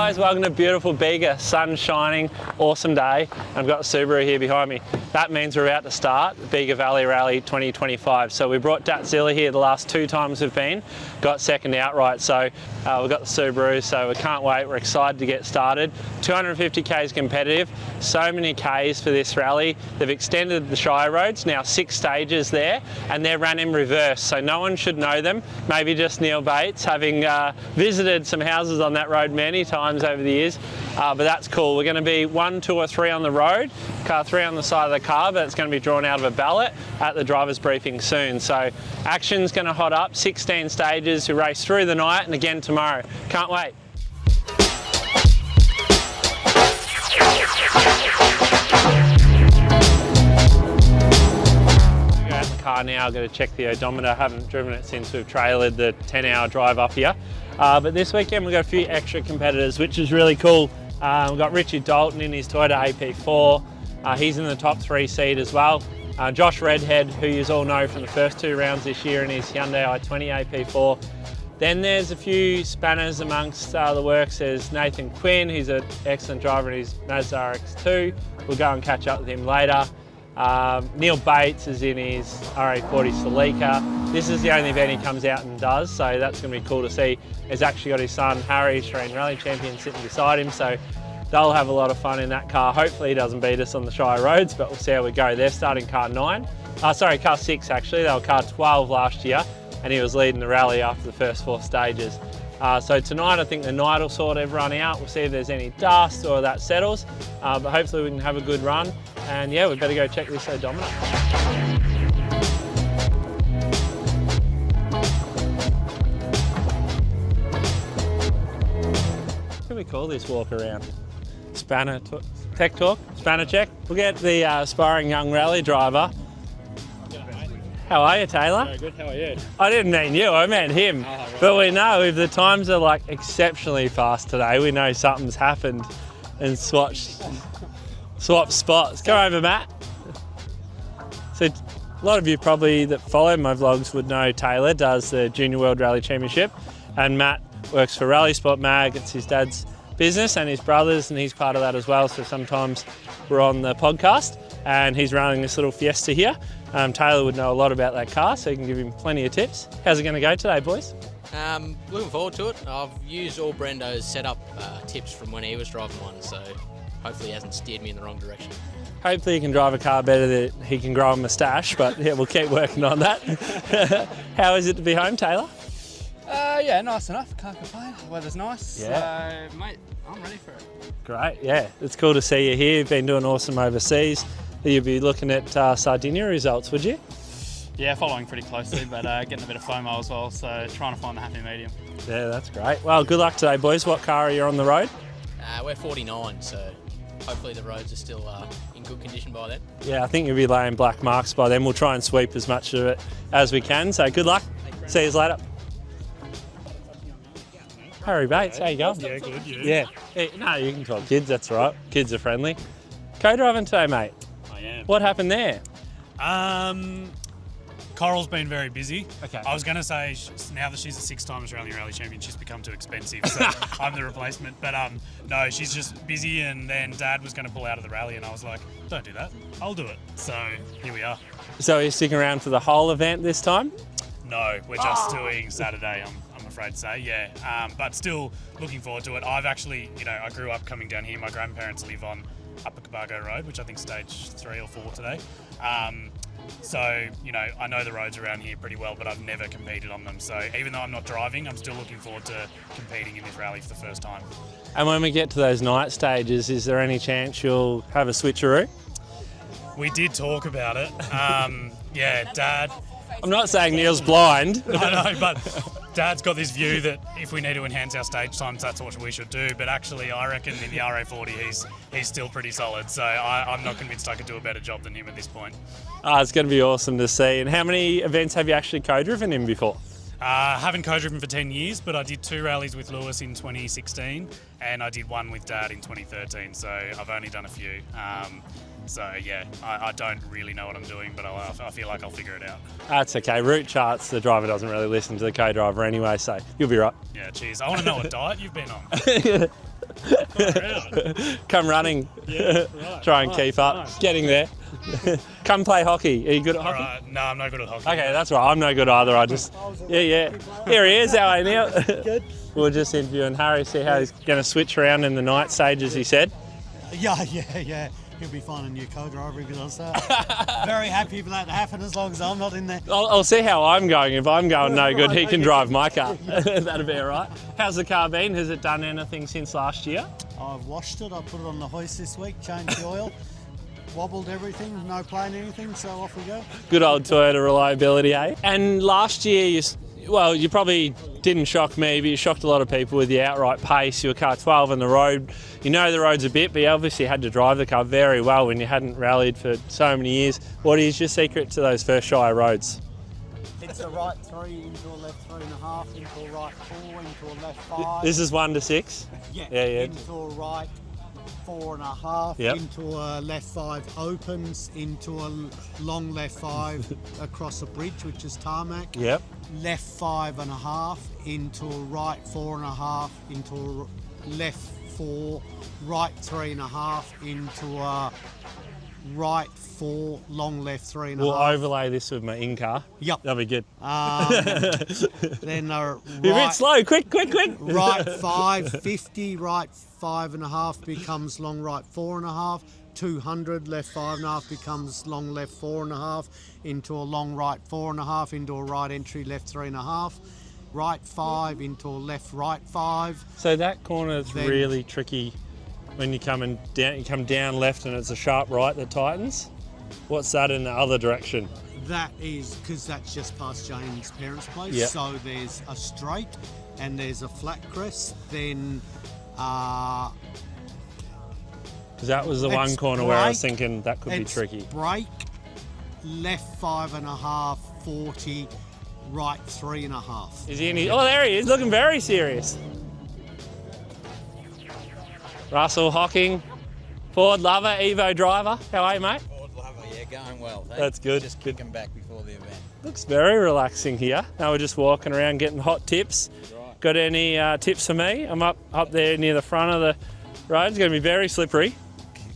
guys, welcome to beautiful Bega, sun shining, awesome day. I've got the Subaru here behind me. That means we're about to start the Bega Valley Rally 2025. So we brought Datzilla here the last 2 times we've been, got second outright. So we've got the Subaru, so we can't wait, we're excited to get started. 250 Ks competitive, so many Ks for this rally. They've extended the Shire roads, now 6 stages there, and they're run in reverse, so no one should know them. Maybe just Neil Bates, having visited some houses on that road many times over the years, but that's cool. We're going to be 1, 2 or 3 on the road, car 3 on the side of the car, but it's going to be drawn out of a ballot at the driver's briefing soon. So action's going to hot up, 16 stages, we race through the night and again tomorrow. Can't wait. Car now, I've got to check the odometer. I haven't driven it since we've trailered the 10-hour drive up here. But this weekend we've got a few extra competitors, which is really cool. We've got Richard Dalton in his Toyota AP4. He's in the top 3 seed as well. Josh Redhead, who you all know from the first 2 rounds this year in his Hyundai i20 AP4. Then there's a few spanners amongst the works. There's Nathan Quinn, who's an excellent driver in his Mazda RX-2. We'll go and catch up with him later. Neil Bates is in his RA40 Celica. This is the only event he comes out and does, so that's going to be cool to see. He's actually got his son Harry, Australian Rally Champion, sitting beside him, so they'll have a lot of fun in that car. Hopefully he doesn't beat us on the Shire roads, but we'll see how we go. They're starting car 6 actually. They were car 12 last year, and he was leading the rally after the first 4 stages. So tonight I think the night will sort everyone out. We'll see if there's any dust or that settles, but hopefully we can have a good run. And yeah, we better go check this odometer. What can we call this walk around? Spanner tech talk? Spanner check? We'll get the aspiring young rally driver. How are you, Taylor? Very good, how are you? I didn't mean you, I meant him. Oh, right. But we know if the times are like exceptionally fast today, we know something's happened and swap spots. Come over, Matt. So a lot of you probably that follow my vlogs would know Taylor does the Junior World Rally Championship, and Matt works for Rally Sport Mag. It's his dad's business and his brother's, and he's part of that as well. So sometimes we're on the podcast and he's running this little Fiesta here. Taylor would know a lot about that car, so he can give him plenty of tips. How's it going to go today, boys? Looking forward to it. I've used all Brendo's setup tips from when he was driving one, so hopefully he hasn't steered me in the wrong direction. Hopefully he can drive a car better than he can grow a moustache, but yeah, we'll keep working on that. How is it to be home, Taylor? Yeah, nice enough. Can't complain. The weather's nice. Yeah. So, mate, I'm ready for it. Great, yeah. It's cool to see you here. You've been doing awesome overseas. You'd be looking at Sardinia results, would you? Yeah, following pretty closely, but getting a bit of FOMO as well, so trying to find the happy medium. Yeah, that's great. Well, good luck today, boys. What car are you on the road? We're 49, so hopefully the roads are still in good condition by then. Yeah, I think you'll be laying black marks by then. We'll try and sweep as much of it as we can, so good luck. See you later. Harry Bates, how you going? Yeah, good, you? Yeah. Hey, no, you can talk kids, that's right. Kids are friendly. Co-driving today, mate. I am. What happened there? Coral's been very busy. Okay. I was going to say, now that she's a 6-time Australian Rally Champion, she's become too expensive, so I'm the replacement. But no, she's just busy, and then Dad was going to pull out of the rally, and I was like, don't do that, I'll do it. So here we are. So are you sticking around for the whole event this time? No, we're just doing Saturday, I'm afraid to say, yeah. But still looking forward to it. I've actually, I grew up coming down here. My grandparents live on Upper Cabargo Road, which I think stage 3 or 4 today. So, I know the roads around here pretty well, but I've never competed on them. So even though I'm not driving, I'm still looking forward to competing in this rally for the first time. And when we get to those night stages, is there any chance you'll have a switcheroo? We did talk about it. Yeah, Dad. I'm not saying Neil's blind. I know, but Dad's got this view that if we need to enhance our stage times, that's what we should do. But actually, I reckon in the RA40, he's still pretty solid. So I'm not convinced I could do a better job than him at this point. It's going to be awesome to see. And how many events have you actually co-driven in before? Haven't co-driven for 10 years, but I did 2 rallies with Lewis in 2016, and I did 1 with Dad in 2013. So I've only done a few. So yeah, I don't really know what I'm doing, but I feel like I'll figure it out. That's okay. Route charts, the driver doesn't really listen to the co-driver anyway, so you'll be right. Yeah, cheers. I want to know what diet you've been on. Come running. Yeah, right. Try and Nice, keep up. nice. Getting there. Come play hockey. Are you good at hockey? No, I'm no good at hockey. Okay, that's right. I'm no good either. I just, yeah. Here he is, our Neil. Good. We're just interviewing Harry, see how he's going to switch around in the night stage, as he said. Yeah. He'll be finding a new co-driver because very happy for that to happen as long as I'm not in there. I'll see how I'm going. If I'm going no good, he can drive my car. That'll be all right. How's the car been? Has it done anything since last year? I've washed it. I put it on the hoist this week, changed the oil, wobbled everything, no playing anything, so off we go. Good old Toyota reliability, eh? And last year, you probably didn't shock me, but you shocked a lot of people with your outright pace. You were car 12 on the road. You know the roads a bit, but you obviously had to drive the car very well when you hadn't rallied for so many years. What is your secret to those first Shire roads? It's a right 3 into a left 3.5, into a right 4, into a left 5. This is 1 to 6? Yeah. Yeah. Into a right 4.5, Yep. into a left 5 opens, into a long left 5 across a bridge, which is tarmac. Yep. Left 5.5, into a right 4.5, into a left 4, right 3.5, into a right 4, long left 3.5. We'll overlay this with my in-car. Yep. That'll be good. Then a You're a bit right, slow. Quick. right 5, 50, right 5.5 becomes long right 4.5. 200, left 5.5 becomes long left 4.5, into a long right 4.5, into a right entry left 3.5, right 5 into a left right 5. So that corner is Then- really tricky when you come down left and it's a sharp right that tightens. What's that in the other direction? That is because that's just past Jane's parents' place. Yep. So there's a straight and there's a flat crest. Then Because that was the It's one corner where I was brake. thinking that could be it's tricky. brake, left 5.5, 40, right 3.5. Is he any? Oh, there he is, looking very serious. Russell Hocking, Ford lover, Evo driver. How are you, mate? Ford lover, yeah, going well. Thanks. That's good. Just kicking back before the event. Looks very relaxing here. Now we're just walking around getting hot tips. Right. Got any tips for me? I'm up there near the front of the road. It's going to be very slippery.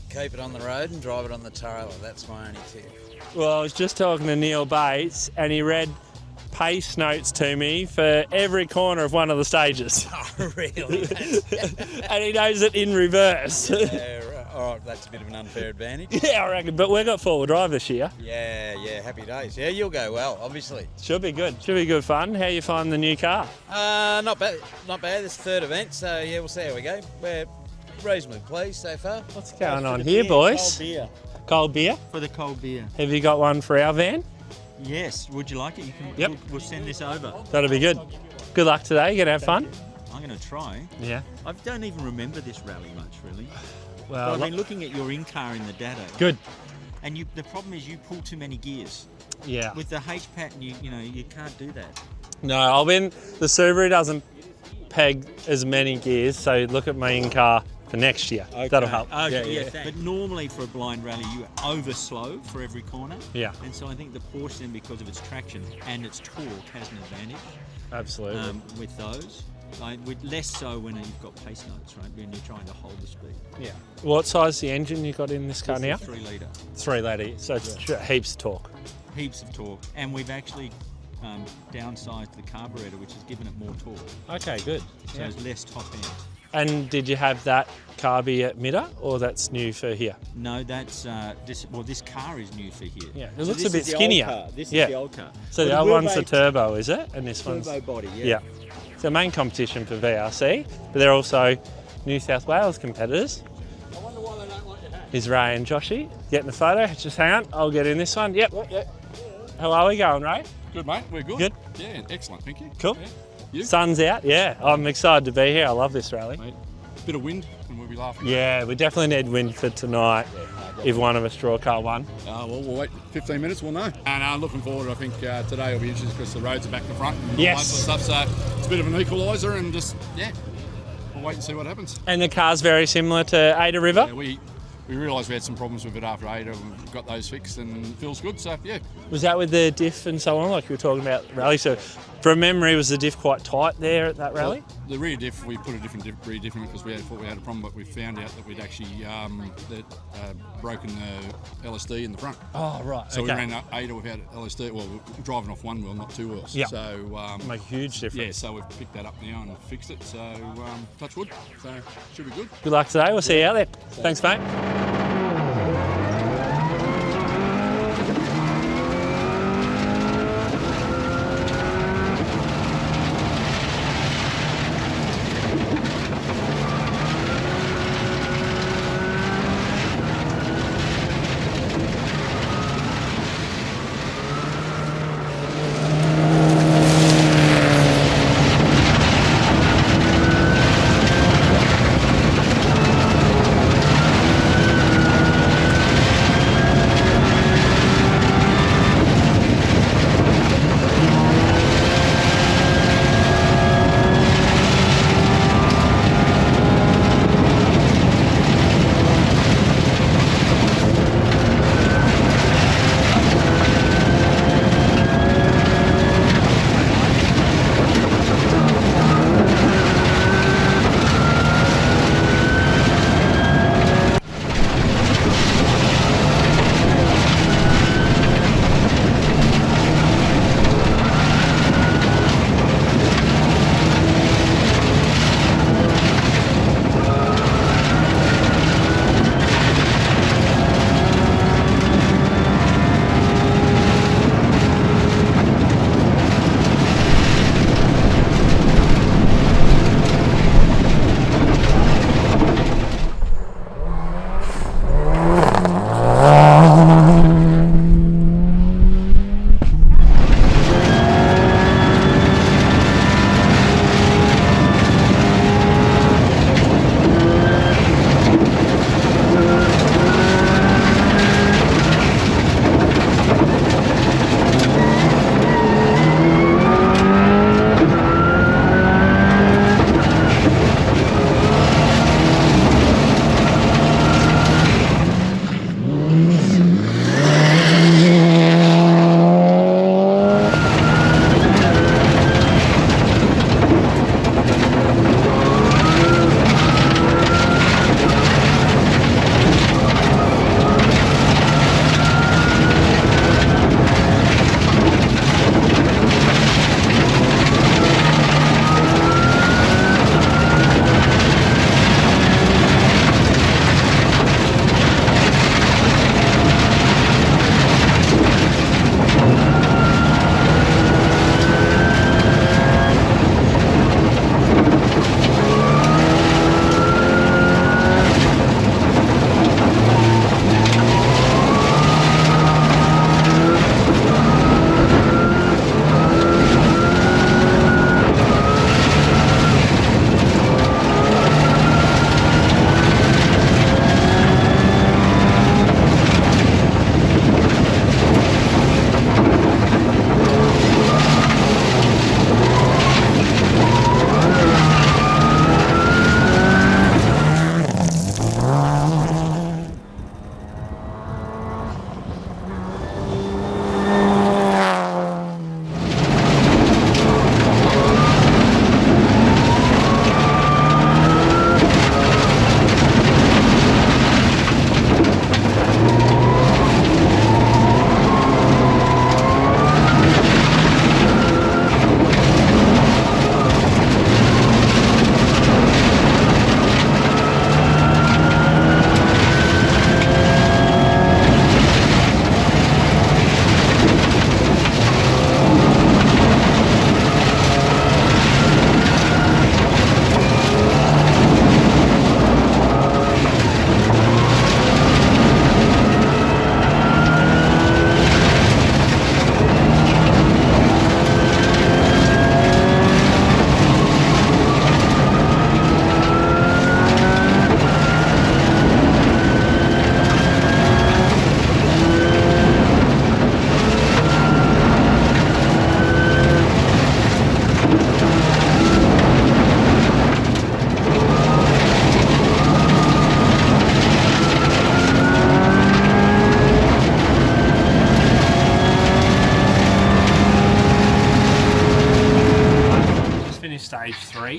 Keep it on the road and drive it on the trailer. That's my only tip. Well, I was just talking to Neil Bates and he read pace notes to me for every corner of one of the stages. Oh, really? And he knows it in reverse. Yeah, right. All right, that's a bit of an unfair advantage. Yeah, I reckon. But we've got four-wheel drive this year. Yeah, happy days. Yeah, you'll go well, obviously. Should be good. Should be good fun. How you find the new car? Not bad. This third event, so yeah, we'll see how we go. We're reasonably pleased so far. What's going on here, boys? Cold beer. Cold beer? For the cold beer. Have you got one for our van? Yes. Would you like it? You can. Yep. We'll send this over. That'll be good. Good luck today. You gonna have fun? I'm going to try. Yeah. I don't even remember this rally much, really. Well, But I've been looking at your in-car in the data. good. And the problem is you pull too many gears. Yeah. With the H pattern, you can't do that. No, I'll win. The Subaru doesn't peg as many gears, so look at my in-car for next year. That'll help. Okay, Yeah. But normally for a blind rally, you over slow for every corner. Yeah. And so I think the Porsche then, because of its traction and its torque, has an advantage Absolutely. with those. With less so when you've got pace notes, right? When you're trying to hold the speed. Yeah. What size is the engine you got in this car now? 3 litre. 3 litre, so it's heaps of torque. Heaps of torque. And we've actually downsized the carburetor, which has given it more torque. Okay, good. So it's less top end. And did you have that carby at Midder, or that's new for here? No, that's this car is new for here. Yeah, it So looks this a bit is the old skinnier. car. This Yeah. is the old car. So But the it other will one's the make turbo, is it? And this one's... turbo body, yeah. Yeah. So main competition for VRC, but they're also New South Wales competitors. I wonder why they don't like your hat. Is Ray and Joshy getting the photo? Just hang on, I'll get in this one. Yep. How are we going, Ray? Good, mate. We're good. Good. Yeah, excellent. Thank you. Cool. Yeah. You? Sun's out. Yeah, I'm excited to be here. I love this rally. Mate, bit of wind and we'll be laughing. Yeah, we definitely need wind for tonight if one of us draw car one. Well, we'll wait 15 minutes, we'll know. And looking forward, I think today will be interesting because the roads are back to front. And all Yes. that sort of stuff, so it's a bit of an equaliser and just, we'll wait and see what happens. And the car's very similar to Ada River. Yeah, we realised we had some problems with it after Ada and we've got those fixed and it feels good, so yeah. Was that with the diff and so on, like you were talking about the rally? So From memory, was the diff quite tight there at that rally? Well, the rear diff, we put a different rear diff in it because we thought we had a problem, but we found out that we'd actually broken the LSD in the front. Oh, right. So okay. we ran 8 without LSD. Well, we're driving off one wheel, not 2 wheels. Yeah. So Make a huge difference. yeah, so we've picked that up now and fixed it. So touch wood. So should be good. Good luck today. We'll see you out there. Thanks, mate.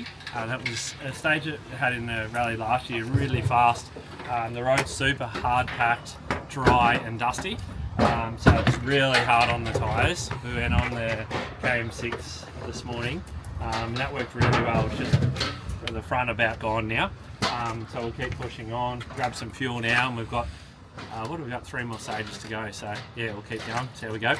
3. That was a stage it had in the rally last year, really fast. The road's super hard packed, dry and dusty, so it's really hard on the tyres. We went on the KM6 this morning, and that worked really well. It's just the front about gone now, so we'll keep pushing on, grab some fuel now, and we've got, what have we got, 3 more stages to go, so yeah, we'll keep going, see how we go.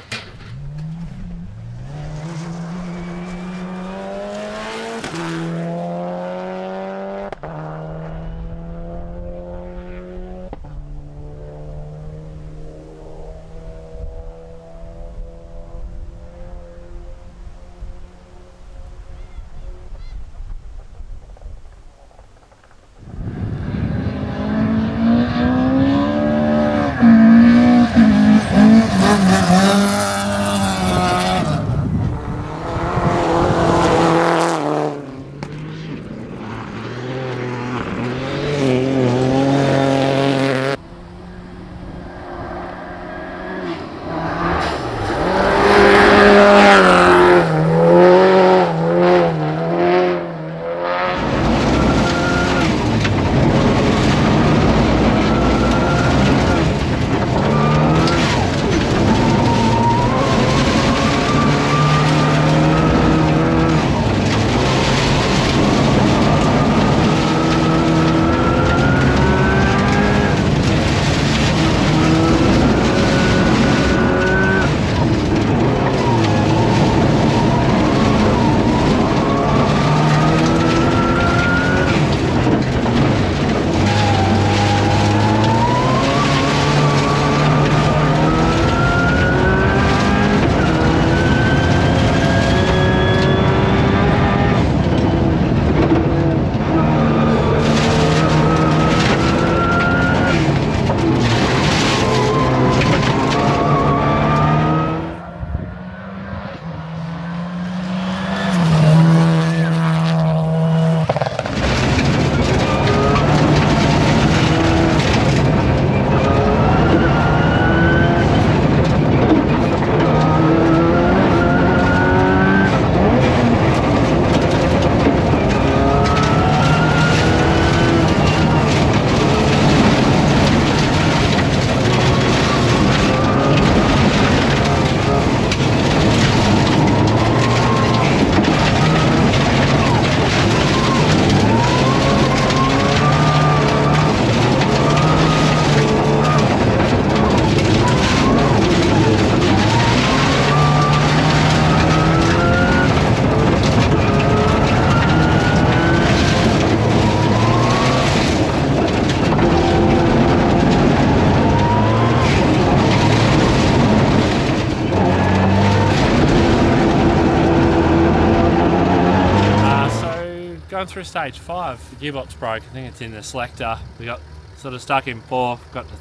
Going through stage 5, the gearbox broke. I think it's in the selector. We got sort of stuck in 4th, got to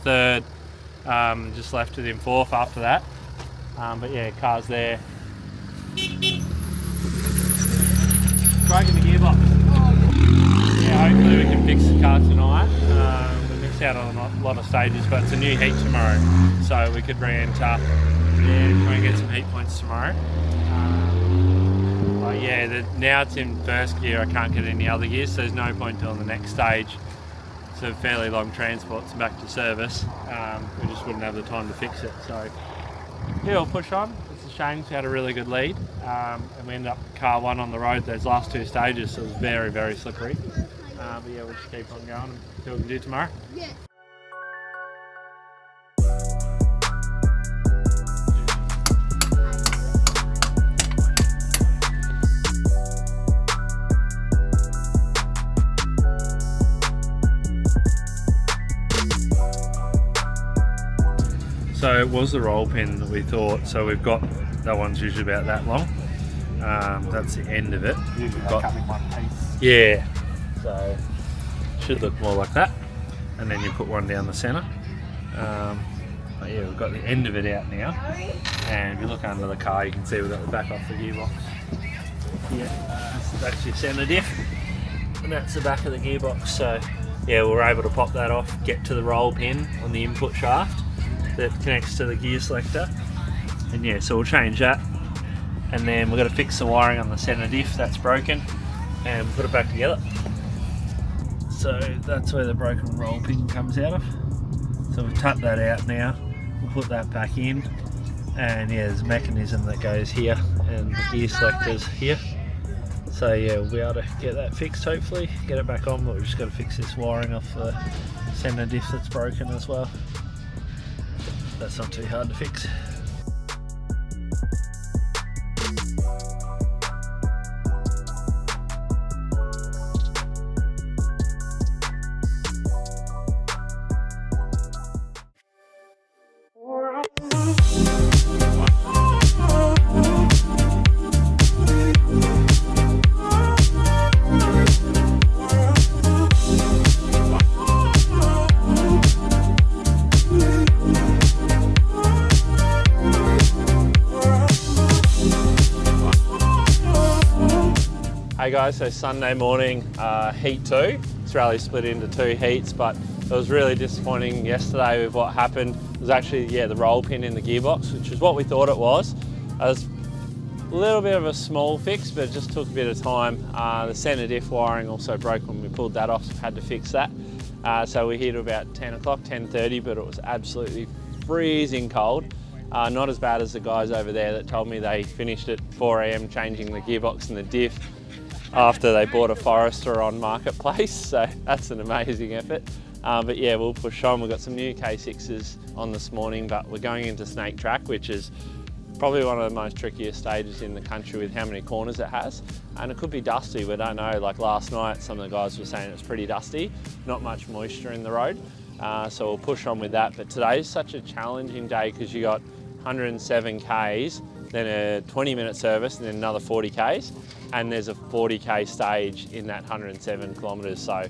3rd, just left it in 4th after that. But yeah, car's there. Broken the gearbox. Yeah, hopefully we can fix the car tonight. We missed out on a lot of stages, but it's a new heat tomorrow, so we could re-enter and try and get some heat points tomorrow. Yeah, now it's in first gear, I can't get any other gears, so there's no point doing the next stage. It's a fairly long transport, so back to service. We just wouldn't have the time to fix it. So yeah, we'll push on. It's a shame, we had a really good lead, and we ended up car 1 on the road those last 2 stages, so it was very, very slippery. But yeah, we'll just keep on going and see what we can do tomorrow. Yeah. So it was the roll pin that we thought, so we've got, that one's usually about that long. That's the end of it. Usually they come in one piece. Yeah, so should look more like that. And then you put one down the centre. But yeah, we've got the end of it out now. And if you look under the car, you can see we've got the back off the gearbox. Yeah, that's your centre diff. And that's the back of the gearbox. So yeah, we were able to pop that off, get to the roll pin on the input shaft that connects to the gear selector, and yeah, so we'll change that, and then we've got to fix the wiring on the centre diff, that's broken, and put it back together. So that's where the broken roll pin comes out of. So we've tucked that out now. We'll put that back in, and yeah, there's a mechanism that goes here and the gear selectors here. So yeah, we'll be able to get that fixed hopefully, get it back on, but we've just got to fix this wiring off the centre diff that's broken as well. That's not too hard to fix. Hey guys, so Sunday morning, heat 2. This rally split into 2 heats, but it was really disappointing yesterday with what happened. It was actually, yeah, the roll pin in the gearbox, which is what we thought it was. It was a little bit of a small fix, but it just took a bit of time. The centre diff wiring also broke when we pulled that off, so we had to fix that. So we're here to about 10 o'clock, 10:30, but it was absolutely freezing cold. Not as bad as the guys over there that told me they finished at 4 AM changing the gearbox and the diff after they bought a Forester on Marketplace, so that's an amazing effort. But yeah, we'll push on. We've got some new K6s on this morning, but we're going into Snake Track, which is probably one of the most trickiest stages in the country with how many corners it has. And it could be dusty, we don't know. Like last night, some of the guys were saying it's pretty dusty, not much moisture in the road. So we'll push on with that. But today's such a challenging day because you got 107 Ks, then a 20-minute service, and then another 40 Ks. And there's a 40K stage in that 107 kilometres, so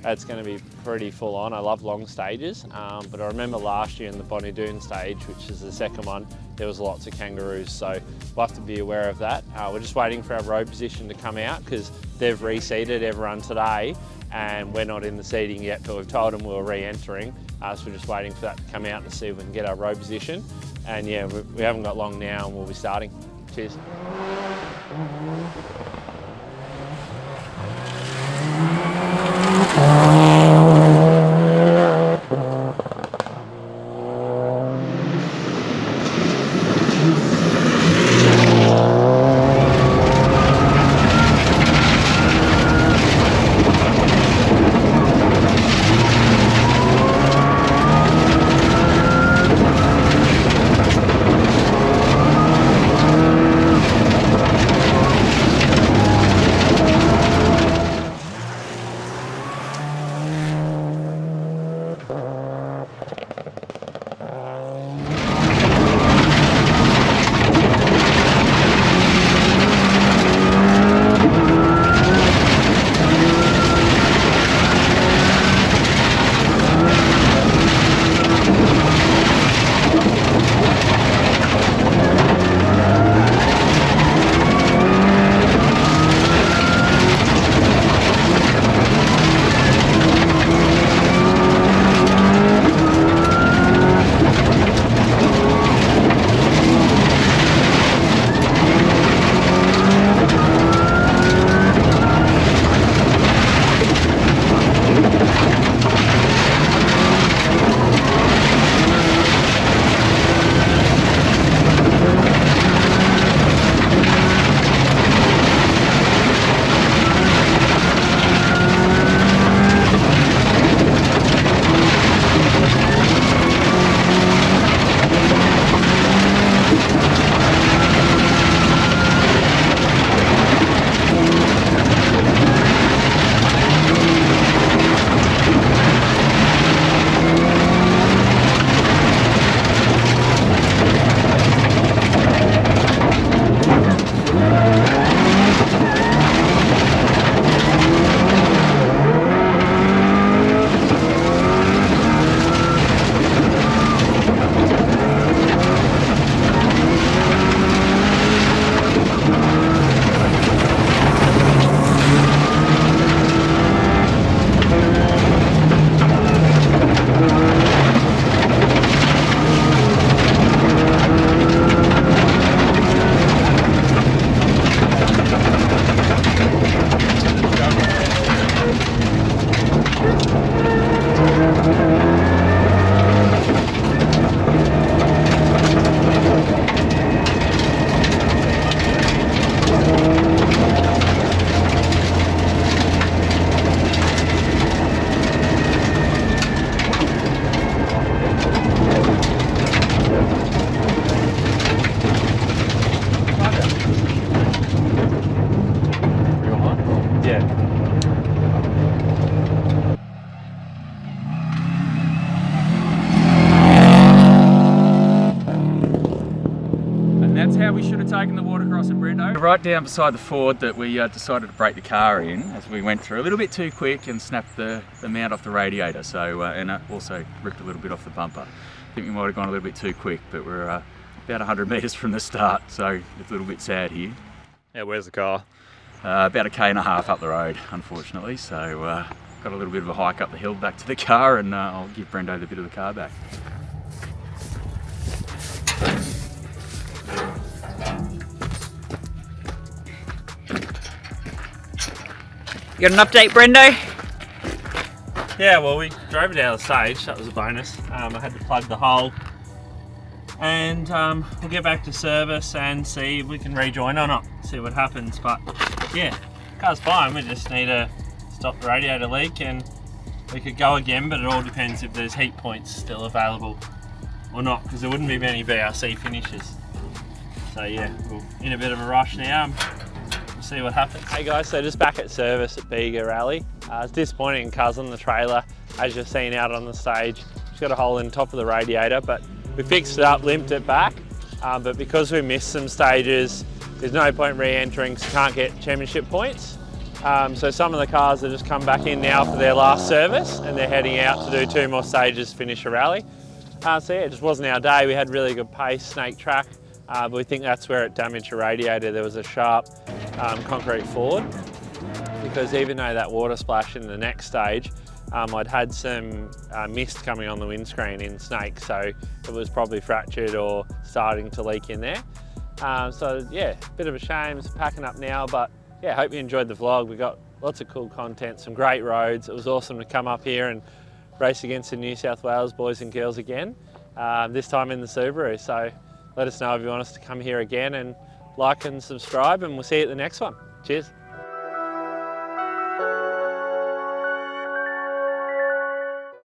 it's going to be pretty full on. I love long stages, but I remember last year in the Bonnie Doon stage, which is the second one, there was lots of kangaroos, so we'll have to be aware of that. We're just waiting for our road position to come out because they've reseated everyone today and we're not in the seating yet, but we've told them we were re-entering, so we're just waiting for that to come out to see if we can get our road position. And yeah, we haven't got long now and we'll be starting. Cheers. motocross in Brendo. Right down beside the ford that we decided to break the car in as we went through a little bit too quick and snapped the mount off the radiator. So and it also ripped a little bit off the bumper. I think we might have gone a little bit too quick, but we're about 100 metres from the start, so it's a little bit sad here. Yeah, where's the car? About 1.5 k's up the road, unfortunately. So got a little bit of a hike up the hill back to the car, and I'll give Brendo the bit of the car back. You got an update, Brendo? Yeah, well, we drove it out of the stage. That was a bonus. I had to plug the hole, and we'll get back to service and see if we can rejoin or not. See what happens. But yeah, car's fine. We just need to stop the radiator leak, and we could go again. But it all depends if there's heat points still available or not, because there wouldn't be many BRC finishes. So yeah, we're in a bit of a rush now. We'll see what happens. Hey guys, so just back at service at Bega Rally. It's disappointing because on the trailer, as you've seen out on the stage, it's got a hole in the top of the radiator, but we fixed it up, limped it back, but because we missed some stages, there's no point re-entering, so can't get championship points. So some of the cars have just come back in now for their last service, and they're heading out to do 2 more stages to finish a rally. So yeah, it just wasn't our day. We had really good pace, snake track, but we think that's where it damaged the radiator. There was a sharp concrete ford, because even though that water splash in the next stage, I'd had some mist coming on the windscreen in Snake, so it was probably fractured or starting to leak in there. So yeah, bit of a shame. It's packing up now, but yeah, hope you enjoyed the vlog. We got lots of cool content, some great roads. It was awesome to come up here and race against the New South Wales boys and girls again, this time in the Subaru. So let us know if you want us to come here again, and like and subscribe, and we'll see you at the next one. Cheers.